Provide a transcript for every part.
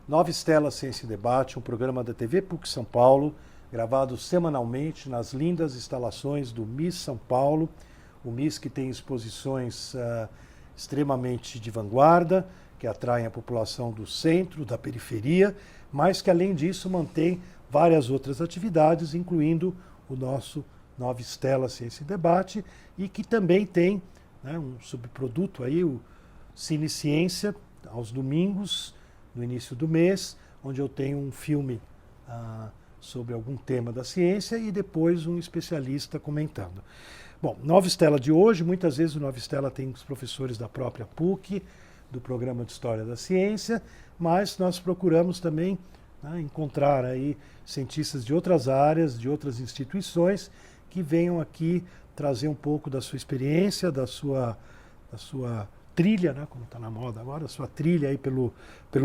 Nova Estela Ciência e Debate, um programa da TV PUC São Paulo, gravado semanalmente nas lindas instalações do MIS São Paulo, o MIS que tem exposições extremamente de vanguarda, que atraem a população do centro, da periferia, mas que além disso mantém várias outras atividades, incluindo o nosso Nova Estela Ciência e Debate, e que também tem, né, um subproduto aí, o Cine Ciência, aos domingos, no início do mês, onde eu tenho um filme sobre algum tema da ciência e depois um especialista comentando. Bom, Nova Estela de hoje, muitas vezes o Nova Estela tem os professores da própria PUC, do programa de História da Ciência, mas nós procuramos também, né, encontrar aí cientistas de outras áreas, de outras instituições, que venham aqui trazer um pouco da sua experiência, da sua trilha, né, como está na moda agora, a sua trilha aí pelo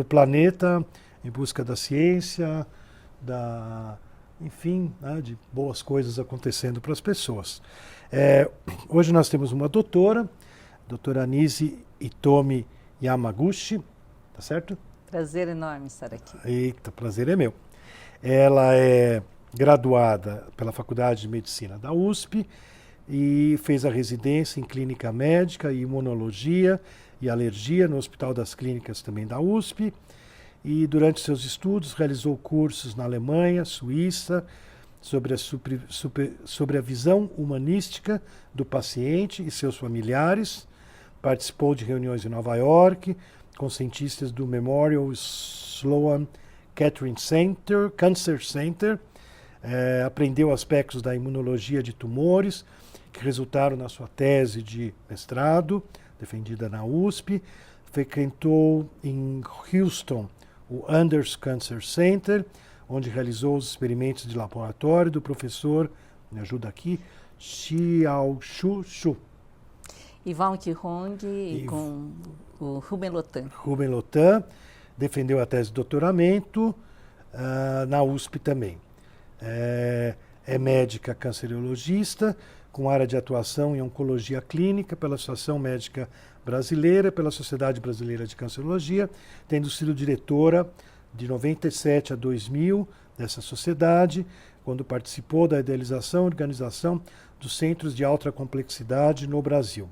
planeta, em busca da ciência, enfim, né, de boas coisas acontecendo para as pessoas. Hoje nós temos uma doutora Nise Hitomi Yamaguchi, tá certo? Prazer enorme estar aqui. Eita, prazer é meu. Ela é graduada pela Faculdade de Medicina da USP, e fez a residência em Clínica Médica e Imunologia e Alergia no Hospital das Clínicas também da USP. E durante seus estudos realizou cursos na Alemanha, Suíça, sobre a visão humanística do paciente e seus familiares. Participou de reuniões em Nova York com cientistas do Memorial Sloan Kettering Cancer Center. Aprendeu aspectos da imunologia de tumores, que resultaram na sua tese de mestrado, defendida na USP. Frequentou em Houston o Anders Cancer Center, onde realizou os experimentos de laboratório do professor, me ajuda aqui, Xiaoshu Xu. Ivan Qihong e com o Ruben Lotan. Ruben Lotan, defendeu a tese de doutoramento na USP também. É médica cancerologista, com área de atuação em oncologia clínica pela Associação Médica Brasileira, pela Sociedade Brasileira de Cancerologia, tendo sido diretora de 97 a 2000 dessa sociedade, quando participou da idealização e organização dos Centros de Alta Complexidade no Brasil.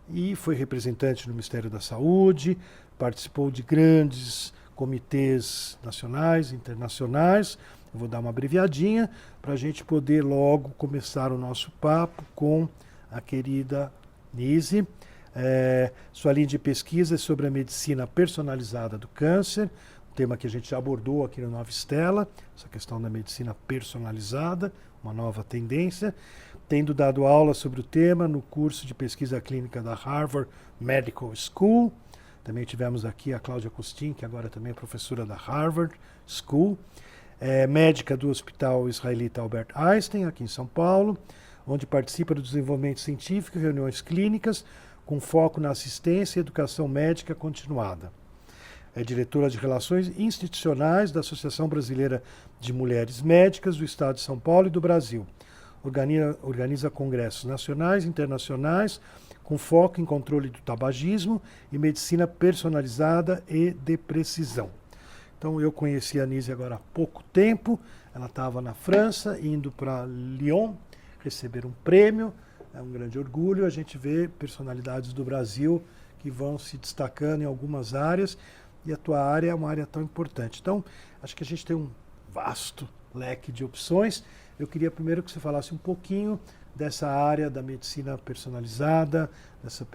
E foi representante no Ministério da Saúde, participou de grandes comitês nacionais, internacionais. Eu vou dar uma abreviadinha para a gente poder logo começar o nosso papo com a querida Nise. Sua linha de pesquisa é sobre a medicina personalizada do câncer, um tema que a gente já abordou aqui no Nova Estela, essa questão da medicina personalizada, uma nova tendência, tendo dado aula sobre o tema no curso de pesquisa clínica da Harvard Medical School. Também tivemos aqui a Cláudia Costin, que agora também é professora da Harvard School. Médica do Hospital Israelita Albert Einstein, aqui em São Paulo, onde participa do desenvolvimento científico e reuniões clínicas, com foco na assistência e educação médica continuada. É diretora de Relações Institucionais da Associação Brasileira de Mulheres Médicas do Estado de São Paulo e do Brasil. Organiza congressos nacionais e internacionais, com foco em controle do tabagismo e medicina personalizada e de precisão. Então eu conheci a Nise agora há pouco tempo, ela estava na França, indo para Lyon, receber um prêmio, é um grande orgulho a gente ver personalidades do Brasil que vão se destacando em algumas áreas, e a tua área é uma área tão importante. Então, acho que a gente tem um vasto leque de opções. Eu queria primeiro que você falasse um pouquinho dessa área da medicina personalizada, dessa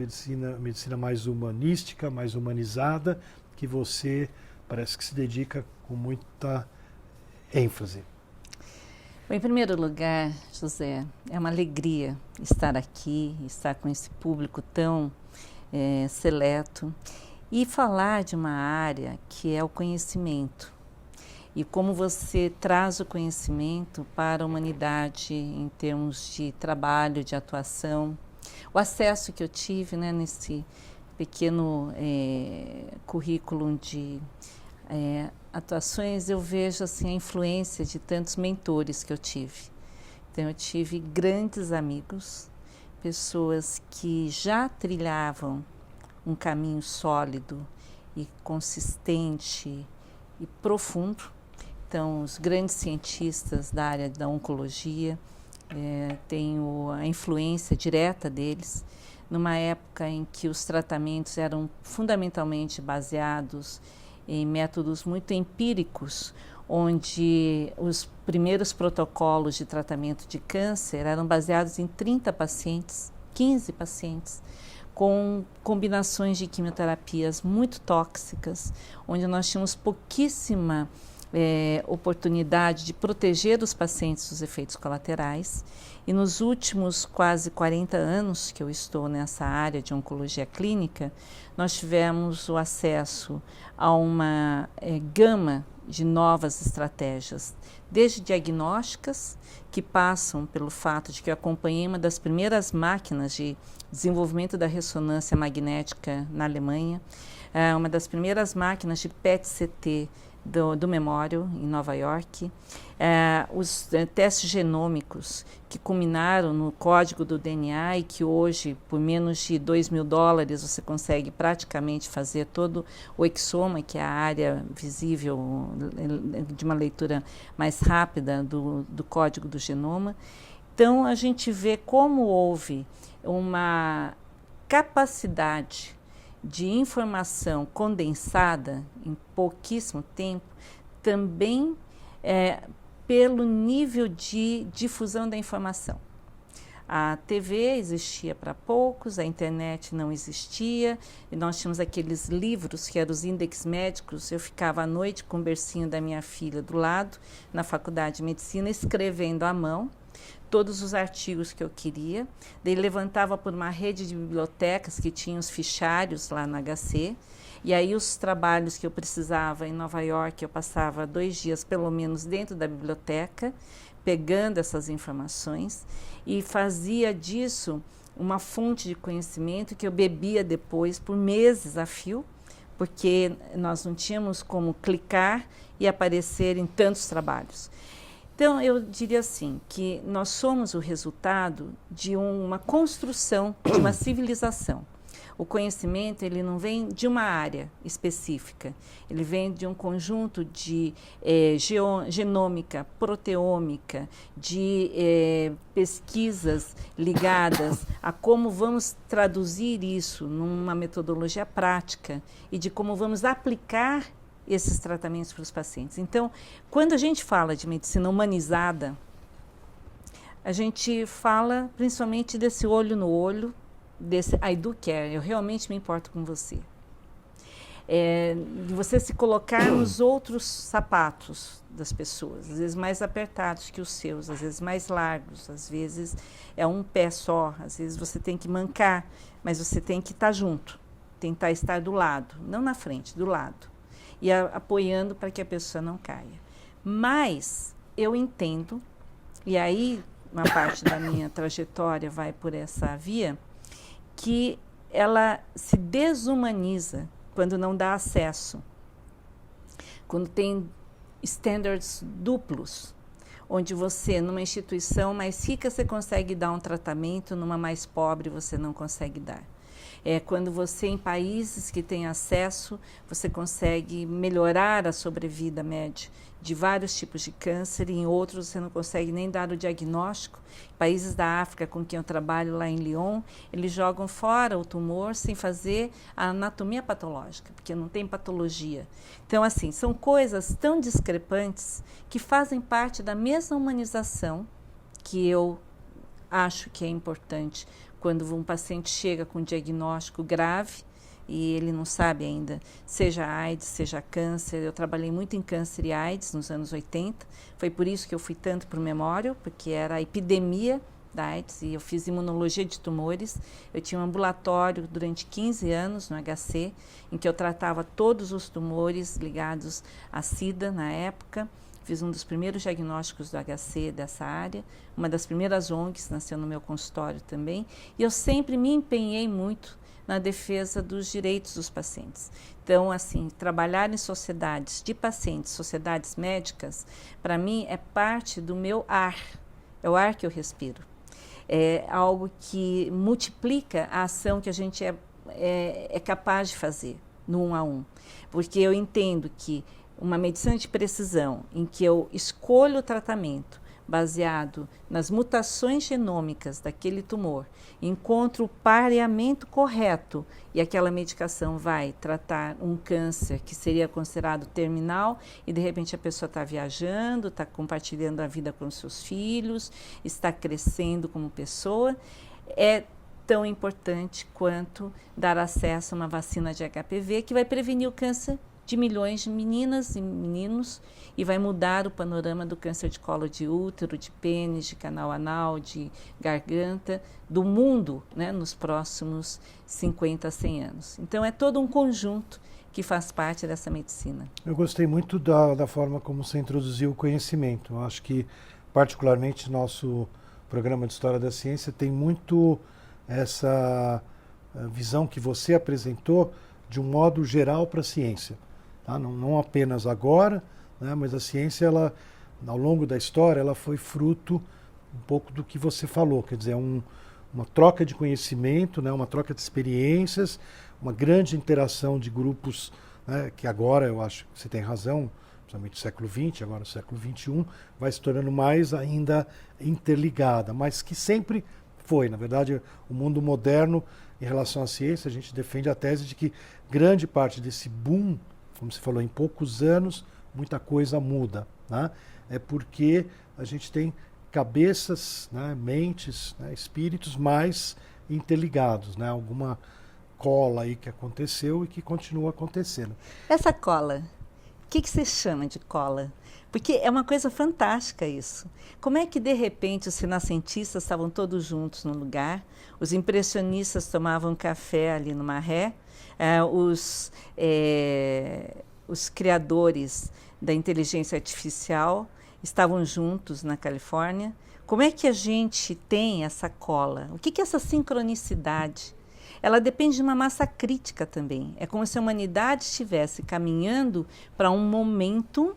medicina mais humanística, mais humanizada, que você parece que se dedica com muita ênfase. Bom, em primeiro lugar, José, é uma alegria estar aqui, estar com esse público tão seleto e falar de uma área que é o conhecimento e como você traz o conhecimento para a humanidade em termos de trabalho, de atuação. O acesso que eu tive, né, nesse pequeno currículo de atuações, eu vejo assim, a influência de tantos mentores que eu tive. Então, eu tive grandes amigos, pessoas que já trilhavam um caminho sólido e consistente e profundo. Então, os grandes cientistas da área da oncologia, tenho a influência direta deles, numa época em que os tratamentos eram fundamentalmente baseados em métodos muito empíricos, onde os primeiros protocolos de tratamento de câncer eram baseados em 30 pacientes, 15 pacientes, com combinações de quimioterapias muito tóxicas, onde nós tínhamos pouquíssima oportunidade de proteger os pacientes dos efeitos colaterais. E nos últimos quase 40 anos que eu estou nessa área de oncologia clínica, nós tivemos o acesso a uma gama de novas estratégias, desde diagnósticas, que passam pelo fato de que eu acompanhei uma das primeiras máquinas de desenvolvimento da ressonância magnética na Alemanha, uma das primeiras máquinas de PET-CT do Memorial, em Nova York, os testes genômicos que culminaram no código do DNA e que hoje, por menos de $2.000, você consegue praticamente fazer todo o exoma, que é a área visível de uma leitura mais rápida do código do genoma. Então, a gente vê como houve uma capacidade de informação condensada em pouquíssimo tempo, também pelo nível de difusão da informação. A TV existia para poucos, a internet não existia, e nós tínhamos aqueles livros que eram os índex médicos. Eu ficava à noite com o bercinho da minha filha do lado, na faculdade de medicina, escrevendo à mão todos os artigos que eu queria, daí levantava por uma rede de bibliotecas que tinham os fichários lá no HC, e aí os trabalhos que eu precisava em Nova York, eu passava 2 dias pelo menos dentro da biblioteca, pegando essas informações, e fazia disso uma fonte de conhecimento que eu bebia depois por meses a fio, porque nós não tínhamos como clicar e aparecer em tantos trabalhos. Então, eu diria assim, que nós somos o resultado de uma construção, de uma civilização. O conhecimento, ele não vem de uma área específica, ele vem de um conjunto de genômica, proteômica, de pesquisas ligadas a como vamos traduzir isso numa metodologia prática e de como vamos aplicar esses tratamentos para os pacientes. Então, quando a gente fala de medicina humanizada, a gente fala principalmente desse olho no olho, desse I do care, eu realmente me importo com você. De você se colocar nos outros sapatos das pessoas, às vezes mais apertados que os seus, às vezes mais largos, às vezes é um pé só, às vezes você tem que mancar, mas você tem que estar junto, tentar estar do lado, não na frente, do lado. E apoiando para que a pessoa não caia. Mas eu entendo, e aí uma parte da minha trajetória vai por essa via, que ela se desumaniza quando não dá acesso, quando tem standards duplos, onde você, numa instituição mais rica, você consegue dar um tratamento, numa mais pobre você não consegue dar. Quando você, em países que têm acesso, você consegue melhorar a sobrevida média de vários tipos de câncer, e em outros você não consegue nem dar o diagnóstico. Países da África com quem eu trabalho lá em Lyon, eles jogam fora o tumor sem fazer a anatomia patológica, porque não tem patologia. Então, assim, são coisas tão discrepantes que fazem parte da mesma humanização que eu acho que é importante quando um paciente chega com um diagnóstico grave e ele não sabe ainda, seja AIDS, seja câncer. Eu trabalhei muito em câncer e AIDS nos anos 80, foi por isso que eu fui tanto para o Memorial, porque era a epidemia da AIDS, e eu fiz imunologia de tumores. Eu tinha um ambulatório durante 15 anos no HC, em que eu tratava todos os tumores ligados à SIDA na época. Fiz um dos primeiros diagnósticos do HC dessa área, uma das primeiras ONGs nasceu no meu consultório também, e eu sempre me empenhei muito na defesa dos direitos dos pacientes. Então, assim, trabalhar em sociedades de pacientes, sociedades médicas, para mim é parte do meu ar, é o ar que eu respiro. É algo que multiplica a ação que a gente é capaz de fazer no 1 a 1, porque eu entendo que uma medicina de precisão, em que eu escolho o tratamento baseado nas mutações genômicas daquele tumor, encontro o pareamento correto e aquela medicação vai tratar um câncer que seria considerado terminal e de repente a pessoa está viajando, está compartilhando a vida com seus filhos, está crescendo como pessoa, é tão importante quanto dar acesso a uma vacina de HPV que vai prevenir o câncer de milhões de meninas e meninos e vai mudar o panorama do câncer de colo de útero, de pênis, de canal anal, de garganta, do mundo, né, nos próximos 50 a 100 anos. Então é todo um conjunto que faz parte dessa medicina. Eu gostei muito da forma como você introduziu o conhecimento. Eu acho que, particularmente, nosso programa de História da Ciência tem muito essa visão que você apresentou de um modo geral para a ciência. Tá? Não apenas agora, né, mas a ciência, ela, ao longo da história, ela foi fruto um pouco do que você falou, quer dizer, uma troca de conhecimento, né, uma troca de experiências, uma grande interação de grupos, né, que agora, eu acho que você tem razão, principalmente no século XX, agora no século XXI, vai se tornando mais ainda interligada, mas que sempre foi. Na verdade, o mundo moderno, em relação à ciência, a gente defende a tese de que grande parte desse boom, como você falou, em poucos anos, muita coisa muda. Né? É porque a gente tem cabeças, né, mentes, né, espíritos mais interligados. Né? Alguma cola aí que aconteceu e que continua acontecendo. Essa cola, o que você chama de cola? Porque é uma coisa fantástica isso. Como é que, de repente, os renascentistas estavam todos juntos no lugar, os impressionistas tomavam café ali no Marré, os criadores da inteligência artificial estavam juntos na Califórnia. Como é que a gente tem essa cola? O que é essa sincronicidade? Ela depende de uma massa crítica também. É como se a humanidade estivesse caminhando para um momento,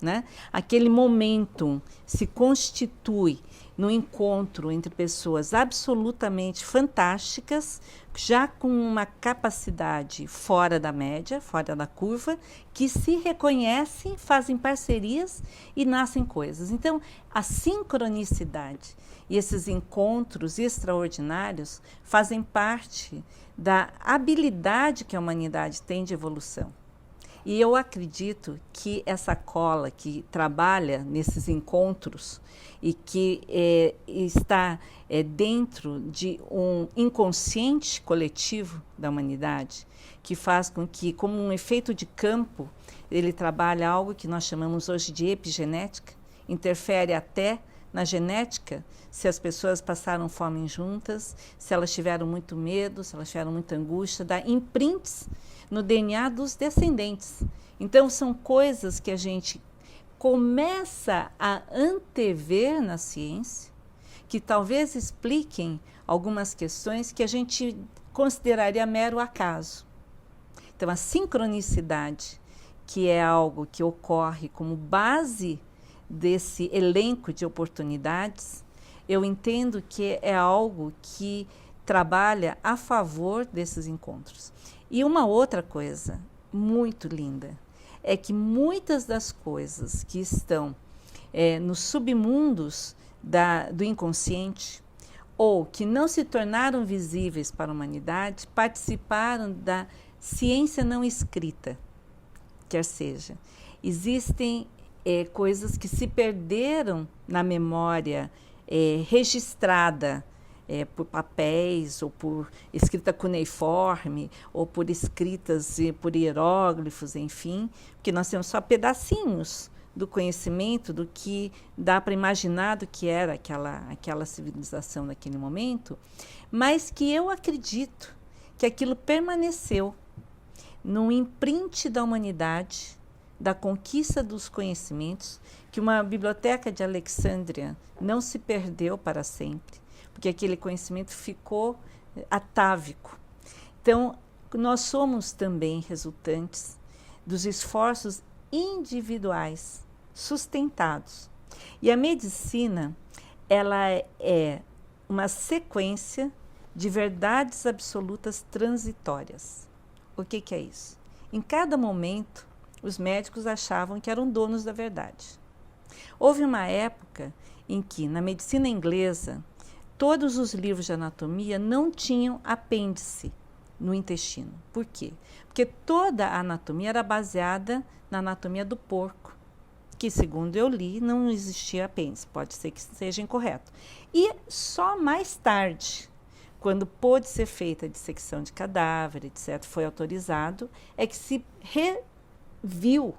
né? Aquele momento se constitui no encontro entre pessoas absolutamente fantásticas, já com uma capacidade fora da média, fora da curva, que se reconhecem, fazem parcerias e nascem coisas. Então, a sincronicidade e esses encontros extraordinários fazem parte da habilidade que a humanidade tem de evolução. E eu acredito que essa cola que trabalha nesses encontros e que está dentro de um inconsciente coletivo da humanidade, que faz com que, como um efeito de campo, ele trabalha algo que nós chamamos hoje de epigenética, interfere até na genética, se as pessoas passaram fome juntas, se elas tiveram muito medo, se elas tiveram muita angústia, dá imprints no DNA dos descendentes. Então, são coisas que a gente começa a antever na ciência, que talvez expliquem algumas questões que a gente consideraria mero acaso. Então, a sincronicidade, que é algo que ocorre como base desse elenco de oportunidades, eu entendo que é algo que trabalha a favor desses encontros. E uma outra coisa muito linda é que muitas das coisas que estão nos submundos do inconsciente ou que não se tornaram visíveis para a humanidade participaram da ciência não escrita, quer seja, existem coisas que se perderam na memória registrada por papéis, ou por escrita cuneiforme, ou por escritas por hieróglifos, enfim, porque nós temos só pedacinhos do conhecimento, do que dá para imaginar do que era aquela civilização naquele momento, mas que eu acredito que aquilo permaneceu num imprint da humanidade, da conquista dos conhecimentos, que uma biblioteca de Alexandria não se perdeu para sempre, porque aquele conhecimento ficou atávico. Então, nós somos também resultantes dos esforços individuais sustentados. E a medicina, ela é uma sequência de verdades absolutas transitórias. O que é isso? Em cada momento, Os médicos achavam que eram donos da verdade. Houve uma época em que, na medicina inglesa, todos os livros de anatomia não tinham apêndice no intestino. Por quê? Porque toda a anatomia era baseada na anatomia do porco, que, segundo eu li, não existia apêndice. Pode ser que seja incorreto. E só mais tarde, quando pôde ser feita a dissecção de cadáver, etc., foi autorizado, é que se reviu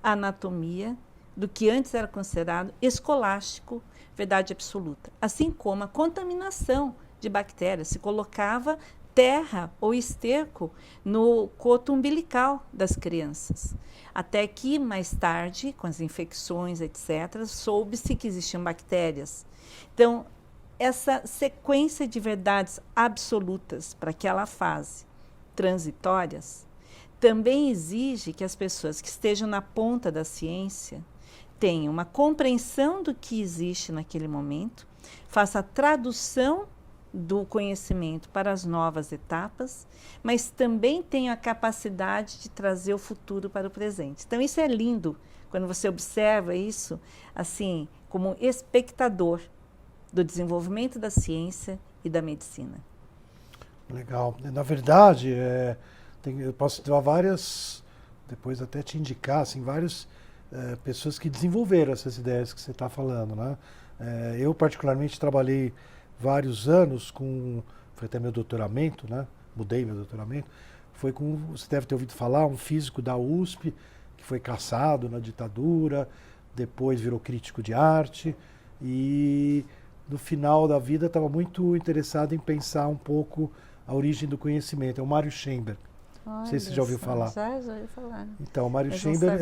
a anatomia do que antes era considerado escolástico, verdade absoluta. Assim como a contaminação de bactérias, se colocava terra ou esterco no coto umbilical das crianças. Até que, mais tarde, com as infecções, etc., soube-se que existiam bactérias. Então, essa sequência de verdades absolutas para aquela fase transitórias também exige que as pessoas que estejam na ponta da ciência tenham uma compreensão do que existe naquele momento, faça a tradução do conhecimento para as novas etapas, mas também tenham a capacidade de trazer o futuro para o presente. Então, isso é lindo quando você observa isso assim, como espectador do desenvolvimento da ciência e da medicina. Legal. Na verdade, eu posso dar várias, depois até te indicar, assim, várias pessoas que desenvolveram essas ideias que você está falando, né? Eu, particularmente, trabalhei vários anos foi até meu doutoramento, né? Mudei meu doutoramento, foi com, você deve ter ouvido falar, um físico da USP, que foi caçado na ditadura, depois virou crítico de arte, e no final da vida estava muito interessado em pensar um pouco a origem do conhecimento. É o Mário Schember. Não sei se você já ouviu falar. Já ouvi falar. Então, o Mário Schember,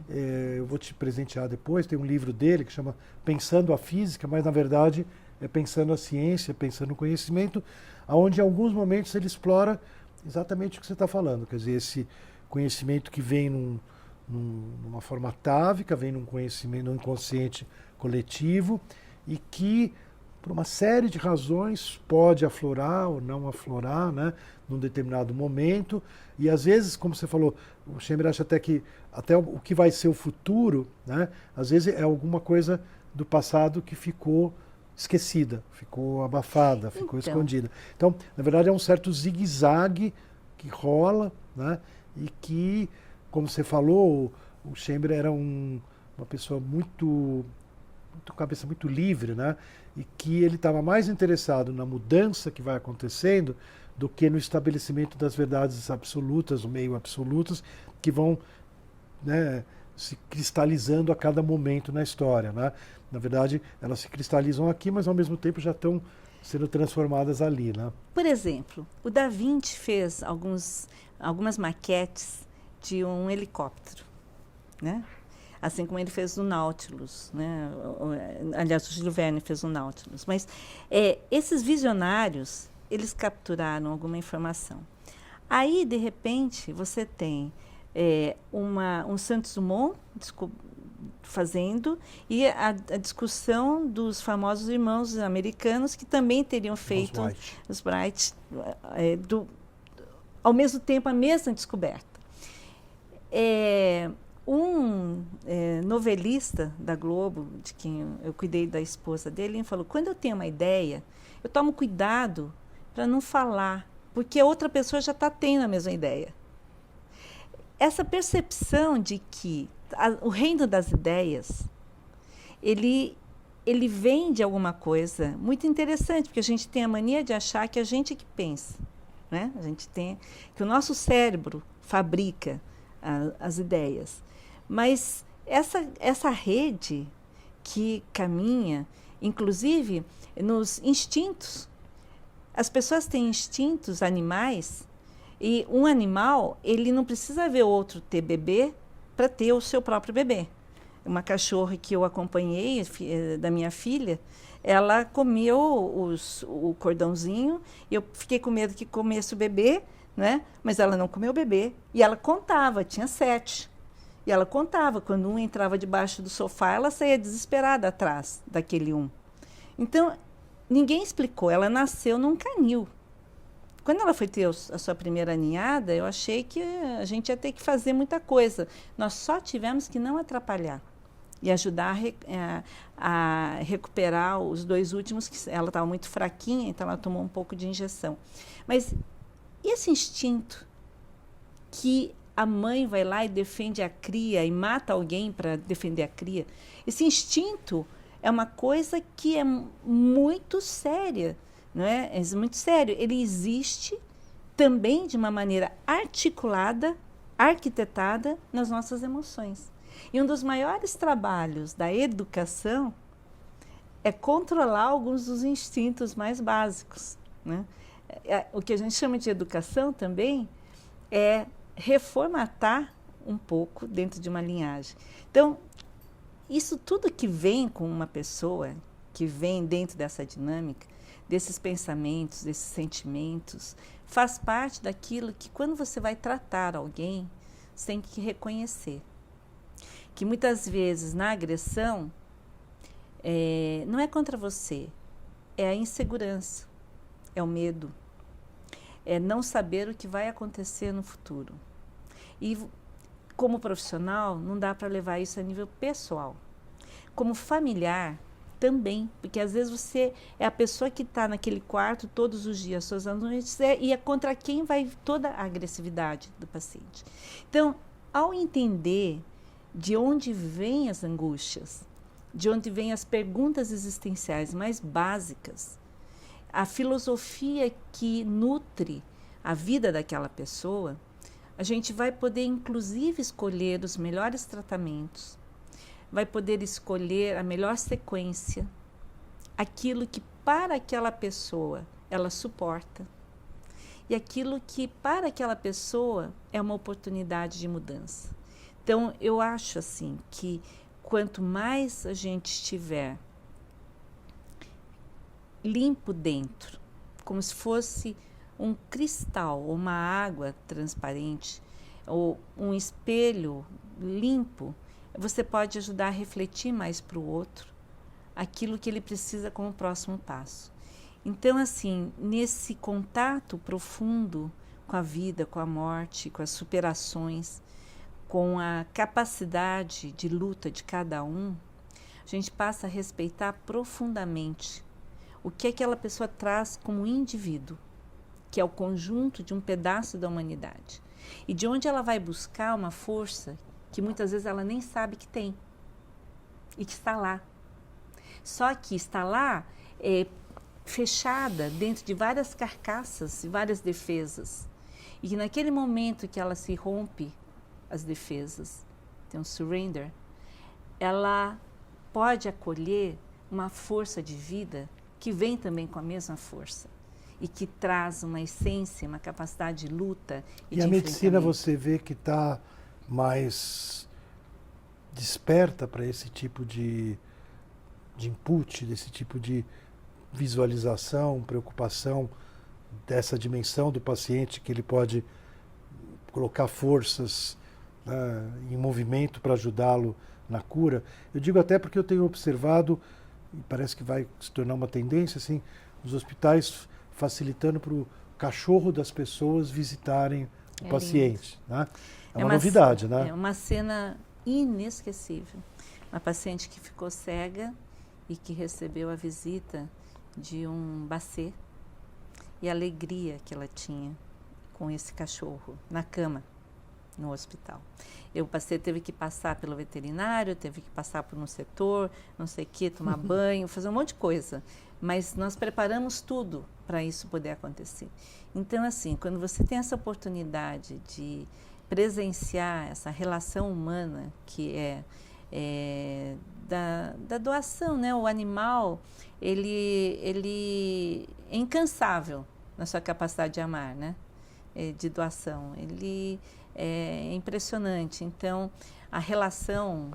eu vou te presentear depois, tem um livro dele que chama Pensando a Física, mas na verdade é pensando a ciência, pensando o conhecimento, onde em alguns momentos ele explora exatamente o que você está falando. Quer dizer, esse conhecimento que vem numa forma atávica, vem num conhecimento, num inconsciente coletivo, e que, por uma série de razões, pode aflorar ou não aflorar, né, num determinado momento. E às vezes, como você falou, o Schember acha até que o que vai ser o futuro, né, às vezes é alguma coisa do passado que ficou esquecida, ficou abafada, ficou escondida. Então, na verdade, é um certo zigue-zague que rola, né, e que, como você falou, o Schember era uma pessoa cabeça muito livre, né? E que ele estava mais interessado na mudança que vai acontecendo do que no estabelecimento das verdades absolutas, ou meio absolutas, que vão, né, se cristalizando a cada momento na história, né? Na verdade, elas se cristalizam aqui, mas ao mesmo tempo já estão sendo transformadas ali, né? Por exemplo, o Da Vinci fez algumas maquetes de um helicóptero, né? Assim como ele fez o Nautilus, né? Aliás, o Júlio Verne fez o Nautilus. Mas esses visionários, eles capturaram alguma informação. Aí, de repente, você tem um Santos Dumont fazendo e a discussão dos famosos irmãos americanos que também teriam feito os Wright, ao mesmo tempo a mesma descoberta. Um novelista da Globo, de quem eu cuidei da esposa dele, ele falou, quando eu tenho uma ideia, eu tomo cuidado para não falar, porque a outra pessoa já está tendo a mesma ideia. Essa percepção de que o reino das ideias, ele vem de alguma coisa muito interessante, porque a gente tem a mania de achar que a gente que pensa, né? A gente tem que o nosso cérebro fabrica as ideias. Mas essa rede que caminha, inclusive nos instintos, as pessoas têm instintos animais, e um animal, ele não precisa ver o outro ter bebê para ter o seu próprio bebê. Uma cachorra que eu acompanhei, da minha filha, ela comeu o cordãozinho, e eu fiquei com medo que comesse o bebê, né? Mas ela não comeu o bebê, e ela contava, tinha 7. E ela contava, quando um entrava debaixo do sofá, ela saía desesperada atrás daquele um. Então, ninguém explicou, ela nasceu num canil. quando ela foi ter a sua primeira ninhada, eu achei que a gente ia ter que fazer muita coisa. Nós só tivemos que não atrapalhar e ajudar a recuperar os 2 últimos, que ela estava muito fraquinha, então ela tomou um pouco de injeção. Mas esse instinto que a mãe vai lá e defende a cria e mata alguém para defender a cria, esse instinto é uma coisa que é muito séria, não é? É muito sério. Ele existe também de uma maneira articulada, arquitetada nas nossas emoções. E um dos maiores trabalhos da educação é controlar alguns dos instintos mais básicos, né? O que a gente chama de educação também é reformatar um pouco dentro de uma linhagem. Então, isso tudo que vem com uma pessoa, que vem dentro dessa dinâmica, desses pensamentos, desses sentimentos, faz parte daquilo que, quando você vai tratar alguém, você tem que reconhecer. Que muitas vezes, na agressão, não é contra você, é a insegurança, é o medo, é não saber o que vai acontecer no futuro. E, como profissional, não dá para levar isso a nível pessoal. Como familiar, também, porque às vezes você é a pessoa que está naquele quarto todos os dias, suas noites, e é contra quem vai toda a agressividade do paciente. Então, ao entender de onde vêm as angústias, de onde vêm as perguntas existenciais mais básicas, a filosofia que nutre a vida daquela pessoa, a gente vai poder, inclusive, escolher os melhores tratamentos, vai poder escolher a melhor sequência, aquilo que para aquela pessoa ela suporta e aquilo que para aquela pessoa é uma oportunidade de mudança. Então, eu acho assim que quanto mais a gente estiver limpo dentro, como se fosse um cristal ou uma água transparente ou um espelho limpo, você pode ajudar a refletir mais para o outro aquilo que ele precisa como próximo passo. Então, assim, nesse contato profundo com a vida, com a morte, com as superações, com a capacidade de luta de cada um, a gente passa a respeitar profundamente o que aquela pessoa traz como indivíduo, que é o conjunto de um pedaço da humanidade, e de onde ela vai buscar uma força que muitas vezes ela nem sabe que tem, e que está lá. Só que está lá fechada dentro de várias carcaças e várias defesas, e que naquele momento que ela se rompe as defesas, tem um surrender, ela pode acolher uma força de vida que vem também com a mesma força e que traz uma essência, uma capacidade de luta e de a medicina enfrentamento. você vê que está mais desperta para esse tipo de input, desse tipo de visualização, preocupação dessa dimensão do paciente, que ele pode colocar forças, né, em movimento para ajudá-lo na cura. Eu digo até porque eu tenho observado, e parece que vai se tornar uma tendência, assim, os hospitais facilitando para o cachorro das pessoas visitarem o paciente. Né? É uma novidade, né? É uma cena inesquecível. Uma paciente que ficou cega e que recebeu a visita de um bacê e a alegria que ela tinha com esse cachorro na cama no hospital. O paciente teve que passar pelo veterinário, teve que passar por um setor, não sei o que, tomar banho, fazer um monte de coisa. Mas nós preparamos tudo para isso poder acontecer. Então, assim, quando você tem essa oportunidade de presenciar essa relação humana que é da doação, né? O animal, ele é incansável na sua capacidade de amar, né? De doação. Ele é impressionante. Então, a relação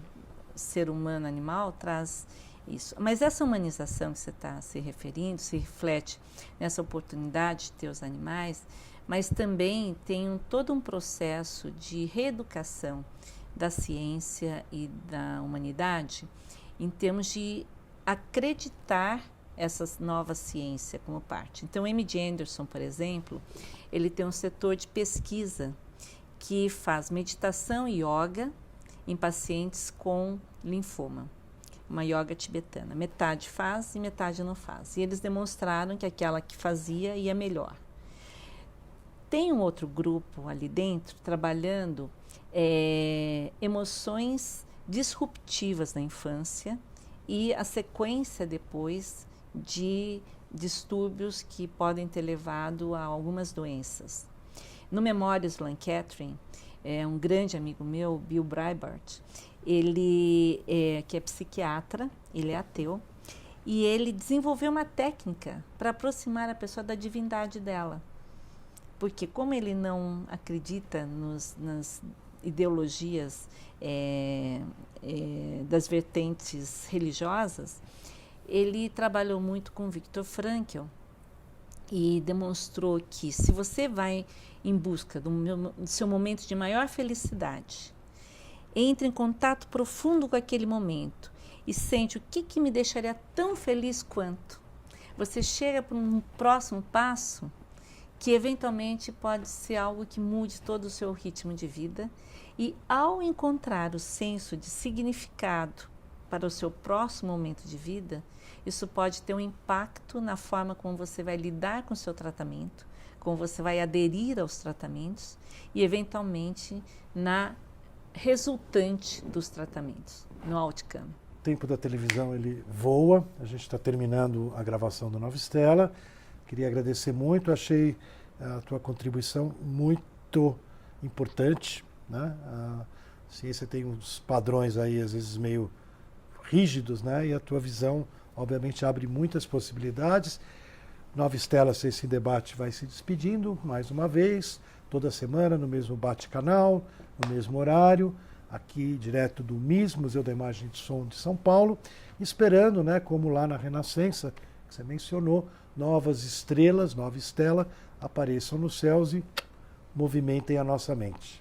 ser humano-animal traz isso. Mas essa humanização que você está se referindo, se reflete nessa oportunidade de ter os animais, mas também tem todo um processo de reeducação da ciência e da humanidade em termos de acreditar essa nova ciência como parte. Então, M.D. Anderson, por exemplo, ele tem um setor de pesquisa que faz meditação e yoga em pacientes com linfoma, uma yoga tibetana. Metade faz e metade não faz. E eles demonstraram que aquela que fazia ia melhor. Tem um outro grupo ali dentro trabalhando emoções disruptivas na infância e a sequência depois de distúrbios que podem ter levado a algumas doenças. No Memórias Lancatrin, um grande amigo meu, Bill Breitbart, ele que é psiquiatra, ele é ateu, e ele desenvolveu uma técnica para aproximar a pessoa da divindade dela. Porque como ele não acredita nas ideologias das vertentes religiosas, ele trabalhou muito com Viktor Frankl e demonstrou que se você vai em busca do seu momento de maior felicidade, entra em contato profundo com aquele momento e sente o que me deixaria tão feliz quanto, você chega para um próximo passo que eventualmente pode ser algo que mude todo o seu ritmo de vida, e ao encontrar o senso de significado para o seu próximo momento de vida, isso pode ter um impacto na forma como você vai lidar com o seu tratamento, como você vai aderir aos tratamentos e eventualmente na resultante dos tratamentos, no outcome. O tempo da televisão ele voa, a gente está terminando a gravação do Nova Stella. Queria agradecer muito, achei a tua contribuição muito importante, né? A ciência tem uns padrões aí, às vezes, meio rígidos, né? E a tua visão, obviamente, abre muitas possibilidades. Nova Stella, esse debate vai se despedindo mais uma vez, toda semana, no mesmo bate-canal, no mesmo horário, aqui direto do MIS, Museu da Imagem e de Som de São Paulo, esperando, né, como lá na Renascença, que você mencionou, novas estrelas, Nova Stella, apareçam nos céus e movimentem a nossa mente.